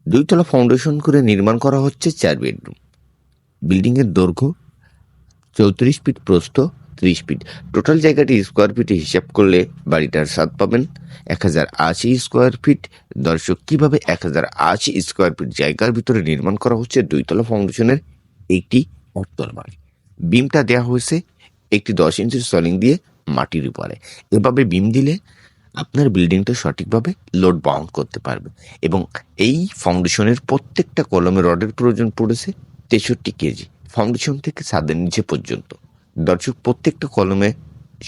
দুইতলা foundation করে নির্মাণ করা হচ্ছে 4 বেডরুম। বিল্ডিংয়ের দৈর্ঘ্য 34 ফিট, প্রস্থ 30 ফিট। টোটাল জায়গাটি স্কোয়ার ফিটে হিসাব করলে বাড়িটার স্বাদ পাবেন 1080 স্কোয়ার ফিট। দর্শক, কিভাবে 1080 স্কোয়ার ফিট জায়গার ভিতরে নির্মাণ করা হচ্ছে দুইতলা ফাউন্ডেশনের একটি একতলা বাড়ি। বিমটা দেওয়া হয়েছে একটি 10 ইঞ্চির সলিং দিয়ে মাটির উপরে। এভাবে বিম দিলে আপনার বিল্ডিংটা সঠিকভাবে লোড বাউন্ড করতে পারবে। এবং এই ফাউন্ডেশনের প্রত্যেকটা কলমে রডের প্রয়োজন পড়েছে 63 কেজি, ফাউন্ডেশন থেকে ছাদের নিচে পর্যন্ত। দর্শক, প্রত্যেকটা কলমে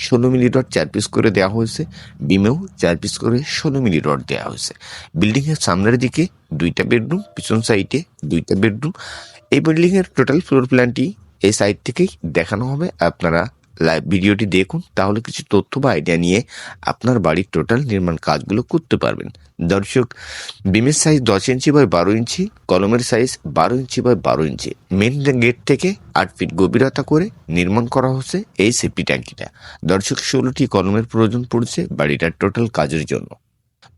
16 মিলি রড 4 পিস করে দেওয়া হয়েছে, বিমেও 4 পিস করে 16 মিলি রড দেওয়া হয়েছে। বিল্ডিংয়ের সামনের দিকে 2টা বেডরুম, পিছন সাইডে 2টা বেডরুম। এই বিল্ডিংয়ের টোটাল ফ্লোর প্ল্যানটি এই সাইড থেকেই দেখানো হবে। আপনারা লাইভ ভিডিওটি দেখুন, তাহলে কিছু তথ্য বা আইডিয়া নিয়ে আপনার বাড়ির টোটাল নির্মাণ কাজগুলো করতে পারবেন। দর্শক, বিমের সাইজ 10 ইঞ্চি বাই 12 ইঞ্চি, কলমের size 12 inch by 12 inch. Main gate থেকে 8 ফিট গভীরতা করে নির্মাণ করা হচ্ছে এই সেফটি ট্যাঙ্কিটা। দর্শক, 16টি কলমের প্রয়োজন পড়ছে বাড়িটার টোটাল কাজের জন্য।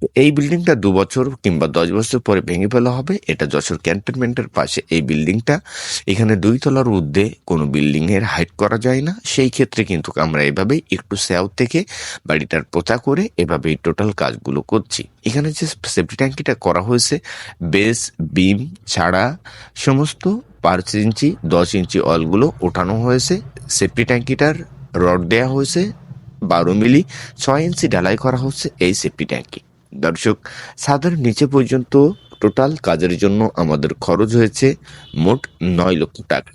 তো এই বিল্ডিংটা 2 বছর কিংবা 10 বছর পরে ভেঙে ফেলা হবে। এটা যশোর ক্যান্টনমেন্টের পাশে এই বিল্ডিংটা। এখানে 2 তলার ঊর্ধ্বে কোনো বিল্ডিং এর হাইট করা যায় না। সেই ক্ষেত্রে কিন্তু আমরা এভাবেই একটু সাউথ থেকে বাড়িটার পোতা করে এভাবেই টোটাল কাজগুলো করছি। এখানে যে সেফটি ট্যাঙ্কিটা করা হয়েছে, বেস বিম ছাড়া সমস্ত 5 ইঞ্চি 10 ইঞ্চি অলগুলো ওঠানো হয়েছে। সেফটি ট্যাঙ্কিটার রড দেওয়া হয়েছে 12 মিলি, 6 ইঞ্চি ঢালাই করা হচ্ছে এই সেফটি ট্যাঙ্কি। দর্শক, ছাদের নিচে পর্যন্ত টোটাল কাজের জন্য আমাদের খরচ হয়েছে মোট 9 লক্ষ টাকা।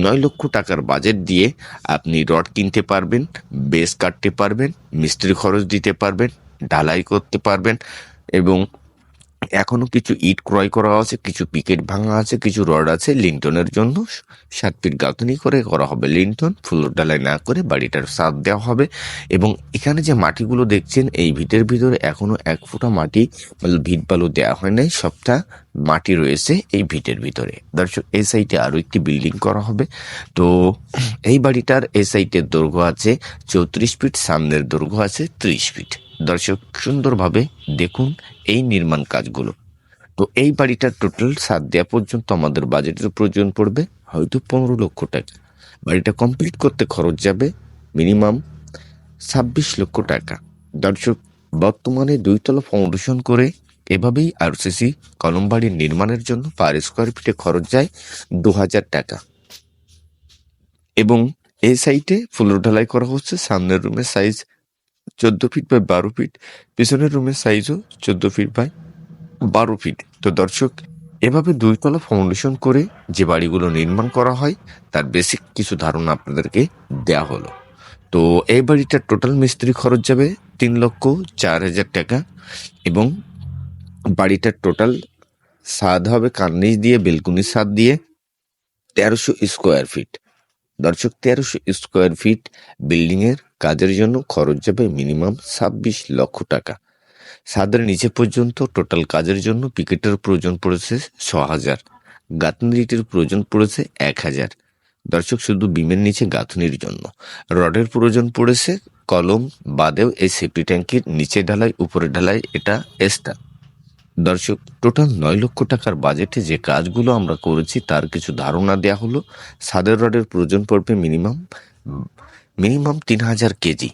9 লক্ষ টাকার বাজেট দিয়ে আপনি রড কিনতে পারবেন, বেস কাটতে পারবেন, মিস্ত্রি খরচ দিতে পারবেন, ঢালাই করতে পারবেন। এবং এখনো কিছু ইট ক্রয় করা আছে, কিছু পিকেট ভাঙা আছে, কিছু রড আছে লিন্টনের জন্য। 7 ফিট গাঁথনি করে করা হবে লিন্টন, ফ্লোর ঢালাই না করে বাড়িটার ছাদ দেওয়া হবে। এবং এখানে যে মাটিগুলো দেখছেন, এই ভিটের ভিতরে এখনো 1 ফুটা মাটি ভিট বালু দেওয়া হয় নাই, সবটা মাটি রয়েছে এই ভিটের ভিতরে। দর্শক, এই সাইটে আরো একটি বিল্ডিং করা হবে। তো এই বাড়িটার এই সাইটের দৈর্ঘ্য আছে 34 ফিট, সামনের দৈর্ঘ্য আছে 30 ফিট। দর্শক, সুন্দরভাবে দেখুন এই নির্মাণ কাজগুলো। তো এই বাড়িটার টোটাল ছাদ দেওয়া পর্যন্ত আমাদের বাজেটের প্রয়োজন পড়বে হয়তো 15 লক্ষ টাকা। বাড়িটা কমপ্লিট করতে খরচ যাবে মিনিমাম 26 লক্ষ টাকা। দর্শক, বর্তমানে 2 তলা ফাউন্ডেশন করে এভাবেই আরসিসি কলম বাড়ির নির্মাণের জন্য পার স্কোয়ার ফিটে খরচ যায় 2000 টাকা। এবং এই সাইটে ফ্লোর ঢালাই করা হচ্ছে। সামনের রুমের সাইজ 14 ফিট বাই 12 ফিট, পিছনের রুমের সাইজও 14 ফিট বাই 12 ফিট। তো দর্শক, এভাবে 2 তলা ফাউন্ডেশন করে যে বাড়িগুলো নির্মাণ করা হয় তার বেসিক কিছু ধারণা আপনাদেরকে দেয়া হলো। তো এই বাড়িটার টোটাল মিস্ত্রি খরচ যাবে 3,04,000 টাকা। এবং বাড়িটার টোটাল ছাদ হবে কার্নিশ দিয়ে, বেলকুনির ছাদ দিয়ে 1300 স্কোয়ার ফিট। দর্শক, 1300 স্কোয়ার ফিট বিল্ডিং এর কাজের জন্য খরচ যাবে মিনিমাম 26 লক্ষ টাকা। ছাদের নিচে পর্যন্ত টোটাল কাজের জন্য পিকেটের প্রয়োজন পড়েছে 6,000, গাঁথনিটির প্রয়োজন পড়েছে 1,000। দর্শক, শুধু বিমের নিচে গাঁথনির জন্য রডের প্রয়োজন পড়েছে কলম বাদেও এই সেফটি ট্যাঙ্কির নিচে ঢালাই, উপরে ঢালাই, এটা এক্সট্রা। দর্শক, টোটাল 9 লক্ষ টাকার বাজেটে যে কাজগুলো আমরা করেছি তার কিছু ধারণা দেয়া হলো। ছাদের রডের প্রয়োজন পড়বে মিনিমাম 3,000 কেজি।